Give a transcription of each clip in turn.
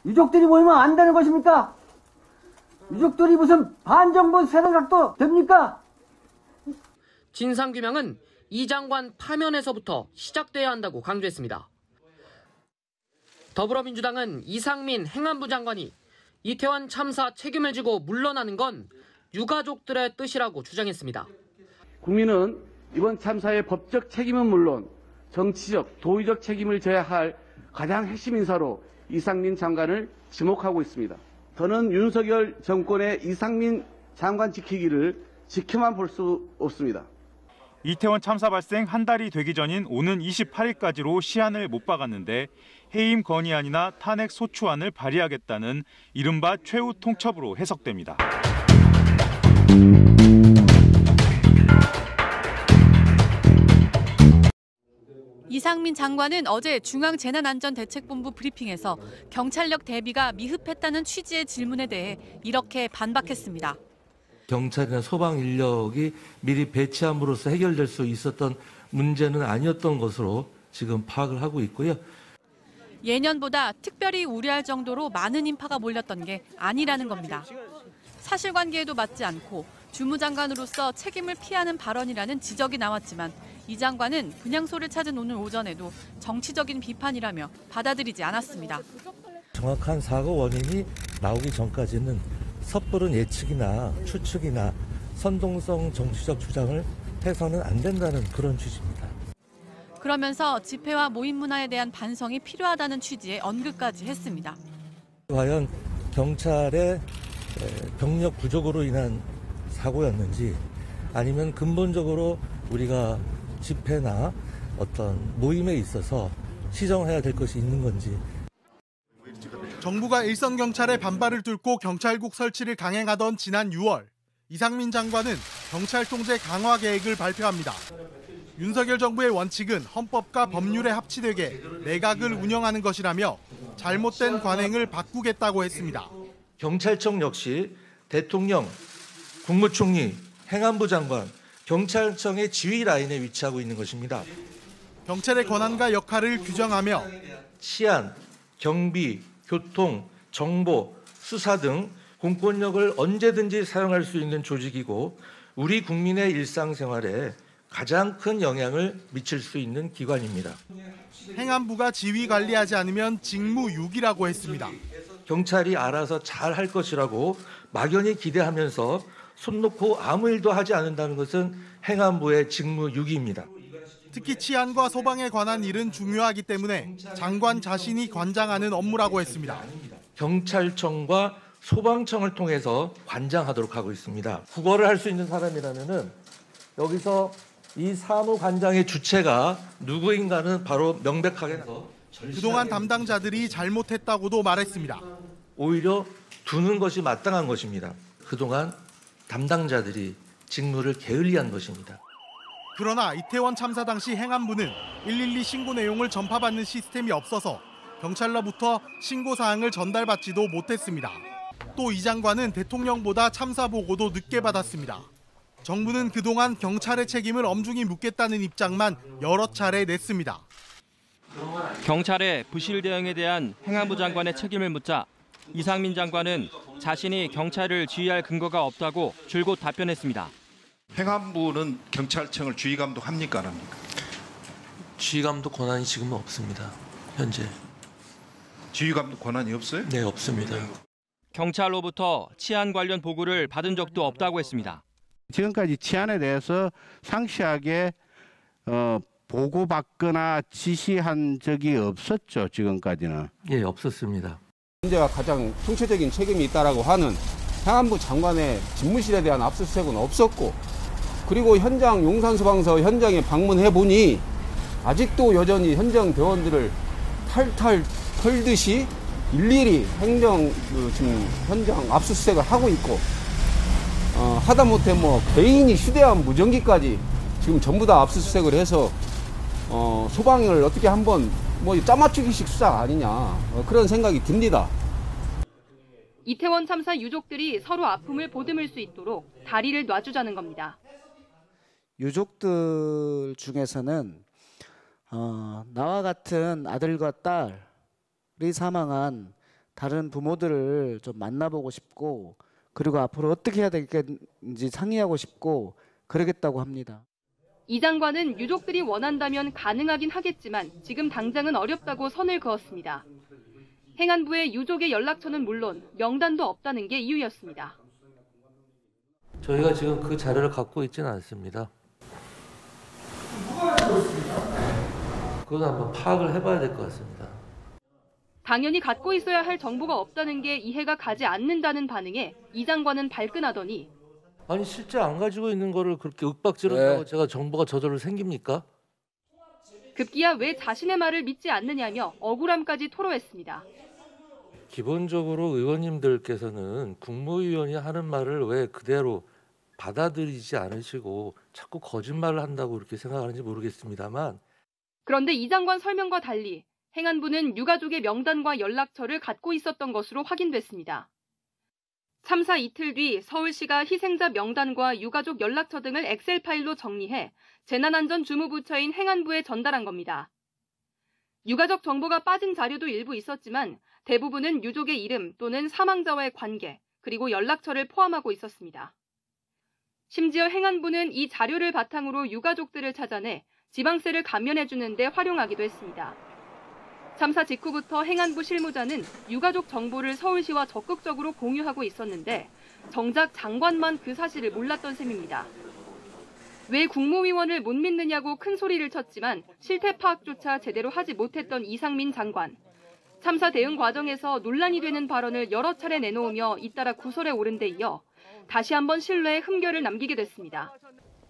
유족들이 모이면 안 되는 것입니까? 유족들이 무슨 반정부 세력도 됩니까? 진상규명은 이 장관 파면에서부터 시작돼야 한다고 강조했습니다. 더불어민주당은 이상민 행안부 장관이 이태원 참사 책임을 지고 물러나는 건 유가족들의 뜻이라고 주장했습니다. 국민은 이번 참사의 법적 책임은 물론 정치적, 도의적 책임을 져야 할 가장 핵심 인사로 이상민 장관을 지목하고 있습니다. 저는 윤석열 정권의 이상민 장관 지키기를 지켜만 볼 수 없습니다. 이태원 참사 발생 한 달이 되기 전인 오는 28일까지로 시한을 못 박았는데 해임 건의안이나 탄핵 소추안을 발의하겠다는 이른바 최후 통첩으로 해석됩니다. 이상민 장관은 어제 중앙재난안전대책본부 브리핑에서 경찰력 대비가 미흡했다는 취지의 질문에 대해 이렇게 반박했습니다. 경찰이나 소방 인력이 미리 배치함으로써 해결될 수 있었던 문제는 아니었던 것으로 지금 파악을 하고 있고요. 예년보다 특별히 우려할 정도로 많은 인파가 몰렸던 게 아니라는 겁니다. 사실관계에도 맞지 않고 주무장관으로서 책임을 피하는 발언이라는 지적이 나왔지만 이 장관은 분향소를 찾은 오늘 오전에도 정치적인 비판이라며 받아들이지 않았습니다. 정확한 사고 원인이 나오기 전까지는 섣부른 예측이나 추측이나 선동성 정치적 주장을 해서는 안 된다는 그런 취지입니다. 그러면서 집회와 모임 문화에 대한 반성이 필요하다는 취지의 언급까지 했습니다. 과연 경찰의 병력 부족으로 인한 사고였는지 아니면 근본적으로 우리가 집회나 어떤 모임에 있어서 시정해야 될 것이 있는 건지. 정부가 일선 경찰의 반발을 뚫고 경찰국 설치를 강행하던 지난 6월, 이상민 장관은 경찰 통제 강화 계획을 발표합니다. 윤석열 정부의 원칙은 헌법과 법률에 합치되게 내각을 운영하는 것이라며 잘못된 관행을 바꾸겠다고 했습니다. 경찰청 역시 대통령, 국무총리, 행안부 장관, 경찰청의 지휘 라인에 위치하고 있는 것입니다. 경찰의 권한과 역할을 규정하며 치안, 경비, 교통, 정보, 수사 등 공권력을 언제든지 사용할 수 있는 조직이고 우리 국민의 일상생활에 가장 큰 영향을 미칠 수 있는 기관입니다. 행안부가 지휘 관리하지 않으면 직무유기라고 했습니다. 경찰이 알아서 잘 할 것이라고 막연히 기대하면서 손 놓고 아무 일도 하지 않는다는 것은 행안부의 직무유기입니다. 특히 치안과 소방에 관한 일은 중요하기 때문에 장관 자신이 관장하는 업무라고 했습니다. 경찰청과 소방청을 통해서 관장하도록 하고 있습니다. 국어를 할 수 있는 사람이라면은 여기서 이 사무관장의 주체가 누구인가는 바로 명백하게 해서 그동안 담당자들이 잘못했다고도 말했습니다. 오히려 두는 것이 마땅한 것입니다. 그동안 담당자들이 직무를 게을리한 것입니다. 그러나 이태원 참사 당시 행안부는 112 신고 내용을 전파받는 시스템이 없어서 경찰로부터 신고 사항을 전달받지도 못했습니다. 또 이 장관은 대통령보다 참사 보고도 늦게 받았습니다. 정부는 그동안 경찰의 책임을 엄중히 묻겠다는 입장만 여러 차례 냈습니다. 경찰의 부실 대응에 대한 행안부 장관의 책임을 묻자 이상민 장관은 자신이 경찰을 지휘할 근거가 없다고 줄곧 답변했습니다. 행안부는 경찰청을 지휘 감독합니까 안 합니까? 지휘 감독 권한이 지금은 없습니다. 현재. 지휘 감독 권한이 없어요? 네, 없습니다. 경찰로부터 치안 관련 보고를 받은 적도 없다고 했습니다. 지금까지 치안에 대해서 상세하게 보고받거나 지시한 적이 없었죠, 지금까지는. 예, 없었습니다. 문제가 가장 총체적인 책임이 있다라고 하는 행안부 장관의 집무실에 대한 압수수색은 없었고, 그리고 현장 용산소방서 현장에 방문해 보니 아직도 여전히 현장 대원들을 탈탈 털듯이 일일이 지금 현장 압수수색을 하고 있고, 하다못해 개인이 휴대한 무전기까지 지금 전부 다 압수수색을 해서 소방을 어떻게 한번 짜맞추기식 수사 아니냐, 그런 생각이 듭니다. 이태원 참사 유족들이 서로 아픔을 보듬을 수 있도록 다리를 놔주자는 겁니다. 유족들 중에서는 나와 같은 아들과 딸이 사망한 다른 부모들을 좀 만나보고 싶고 그리고 앞으로 어떻게 해야 되겠는지 상의하고 싶고 그러겠다고 합니다. 이 장관은 유족들이 원한다면 가능하긴 하겠지만 지금 당장은 어렵다고 선을 그었습니다. 행안부의 유족의 연락처는 물론 명단도 없다는 게 이유였습니다. 저희가 지금 그 자료를 갖고 있지는 않습니다. 누가 가지고 있습니까? 그건 한번 파악을 해봐야 될 것 같습니다. 당연히 갖고 있어야 할 정보가 없다는 게 이해가 가지 않는다는 반응에 이 장관은 발끈하더니 아니 실제 안 가지고 있는 거를 그렇게 윽박지른다고 제가 정보가 저절로 생깁니까? 급기야 왜 자신의 말을 믿지 않느냐며 억울함까지 토로했습니다. 기본적으로 의원님들께서는 국무위원이 하는 말을 왜 그대로 받아들이지 않으시고 자꾸 거짓말을 한다고 그렇게 생각하는지 모르겠습니다만 그런데 이 장관 설명과 달리 행안부는 유가족의 명단과 연락처를 갖고 있었던 것으로 확인됐습니다. 참사 이틀 뒤 서울시가 희생자 명단과 유가족 연락처 등을 엑셀 파일로 정리해 재난안전주무부처인 행안부에 전달한 겁니다. 유가족 정보가 빠진 자료도 일부 있었지만 대부분은 유족의 이름 또는 사망자와의 관계, 그리고 연락처를 포함하고 있었습니다. 심지어 행안부는 이 자료를 바탕으로 유가족들을 찾아내 지방세를 감면해주는 데 활용하기도 했습니다. 참사 직후부터 행안부 실무자는 유가족 정보를 서울시와 적극적으로 공유하고 있었는데 정작 장관만 그 사실을 몰랐던 셈입니다. 왜 국무위원을 못 믿느냐고 큰 소리를 쳤지만 실태 파악조차 제대로 하지 못했던 이상민 장관. 참사 대응 과정에서 논란이 되는 발언을 여러 차례 내놓으며 잇따라 구설에 오른 데 이어 다시 한번 신뢰에 흠결을 남기게 됐습니다.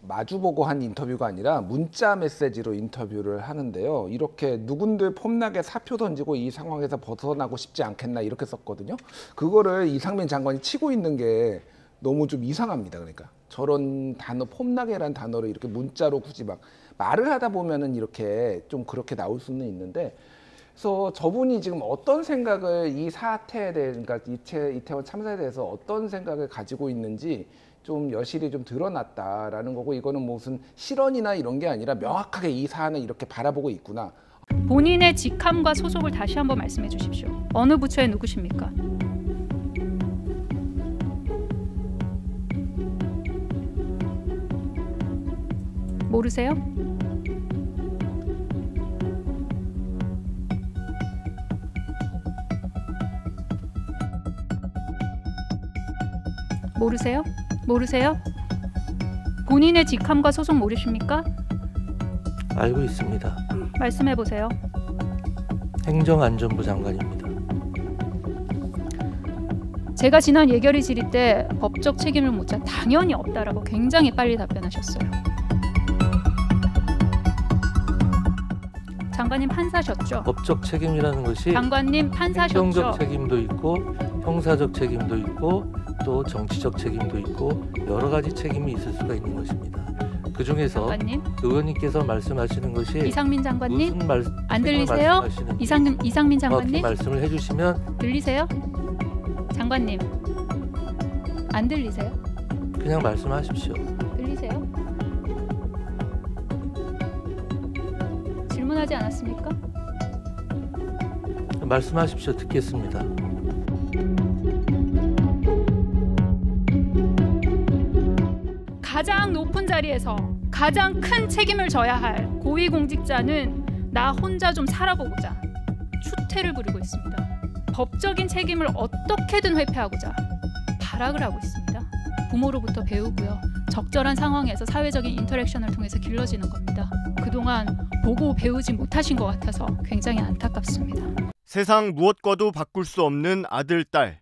마주보고 한 인터뷰가 아니라 문자 메시지로 인터뷰를 하는데요. 이렇게 누군들 폼나게 사표 던지고 이 상황에서 벗어나고 싶지 않겠나 이렇게 썼거든요. 그거를 이상민 장관이 치고 있는 게 너무 좀 이상합니다. 그러니까 저런 단어, 폼나게라는 단어를 이렇게 문자로 굳이 막 말을 하다 보면은 이렇게 좀 그렇게 나올 수는 있는데, 그래서 저분이 지금 어떤 생각을 이 사태에 대해, 그러니까 이태원 참사에 대해서 어떤 생각을 가지고 있는지 좀 여실히 좀 드러났다라는 거고, 이거는 무슨 실언이나 이런 게 아니라 명확하게 이 사안을 이렇게 바라보고 있구나. 본인의 직함과 소속을 다시 한번 말씀해 주십시오. 어느 부처에 누구십니까? 모르세요? 모르세요? 모르세요? 본인의 직함과 소속 모르십니까? 알고 있습니다. 말씀해 보세요. 행정안전부 장관입니다. 제가 지난 예결위 질의 때 법적 책임을 묻자 당연히 없다라고 굉장히 빨리 답변하셨어요. 장관님 판사셨죠? 법적 책임이라는 것이 장관님 판사셨죠? 행정적 책임도 있고 형사적 책임도 있고 또 정치적 책임도 있고 여러 가지 책임이 있을 수가 있는 것입니다. 그 중에서 장관님? 의원님께서 말씀하시는 것이 이상민 장관님 무슨 안 들리세요? 이상민 장관님 말씀을 해주시면 들리세요? 장관님 안 들리세요? 그냥 말씀하십시오. 들리세요? 질문하지 않았습니까? 말씀하십시오. 듣겠습니다. 가장 높은 자리에서 가장 큰 책임을 져야 할 고위공직자는 나 혼자 좀 살아보고자 추태를 부리고 있습니다. 법적인 책임을 어떻게든 회피하고자 발악을 하고 있습니다. 부모로부터 배우고요. 적절한 상황에서 사회적인 인터랙션을 통해서 길러지는 겁니다. 그동안 보고 배우지 못하신 것 같아서 굉장히 안타깝습니다. 세상 무엇과도 바꿀 수 없는 아들, 딸.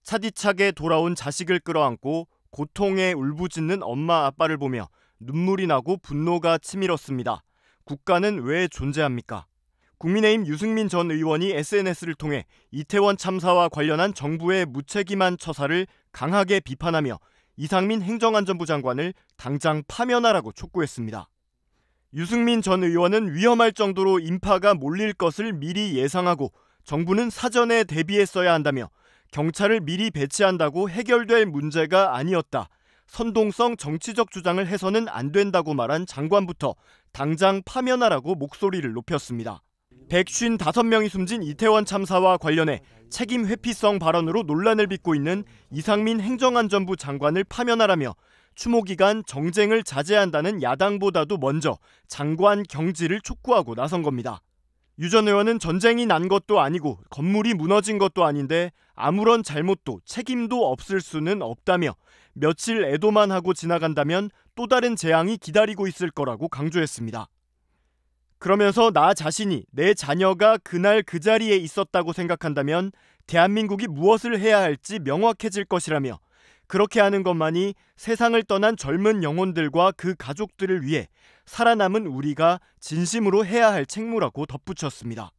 차디차게 돌아온 자식을 끌어안고 고통에 울부짖는 엄마, 아빠를 보며 눈물이 나고 분노가 치밀었습니다. 국가는 왜 존재합니까? 국민의힘 유승민 전 의원이 SNS를 통해 이태원 참사와 관련한 정부의 무책임한 처사를 강하게 비판하며 이상민 행정안전부 장관을 당장 파면하라고 촉구했습니다. 유승민 전 의원은 위험할 정도로 인파가 몰릴 것을 미리 예상하고 정부는 사전에 대비했어야 한다며 경찰을 미리 배치한다고 해결될 문제가 아니었다. 선동성 정치적 주장을 해서는 안 된다고 말한 장관부터 당장 파면하라고 목소리를 높였습니다. 155명이 숨진 이태원 참사와 관련해 책임 회피성 발언으로 논란을 빚고 있는 이상민 행정안전부 장관을 파면하라며 추모 기간 정쟁을 자제한다는 야당보다도 먼저 장관 경질을 촉구하고 나선 겁니다. 유 전 의원은 전쟁이 난 것도 아니고 건물이 무너진 것도 아닌데 아무런 잘못도 책임도 없을 수는 없다며 며칠 애도만 하고 지나간다면 또 다른 재앙이 기다리고 있을 거라고 강조했습니다. 그러면서 나 자신이 내 자녀가 그날 그 자리에 있었다고 생각한다면 대한민국이 무엇을 해야 할지 명확해질 것이라며 그렇게 하는 것만이 세상을 떠난 젊은 영혼들과 그 가족들을 위해 살아남은 우리가 진심으로 해야 할 책무라고 덧붙였습니다.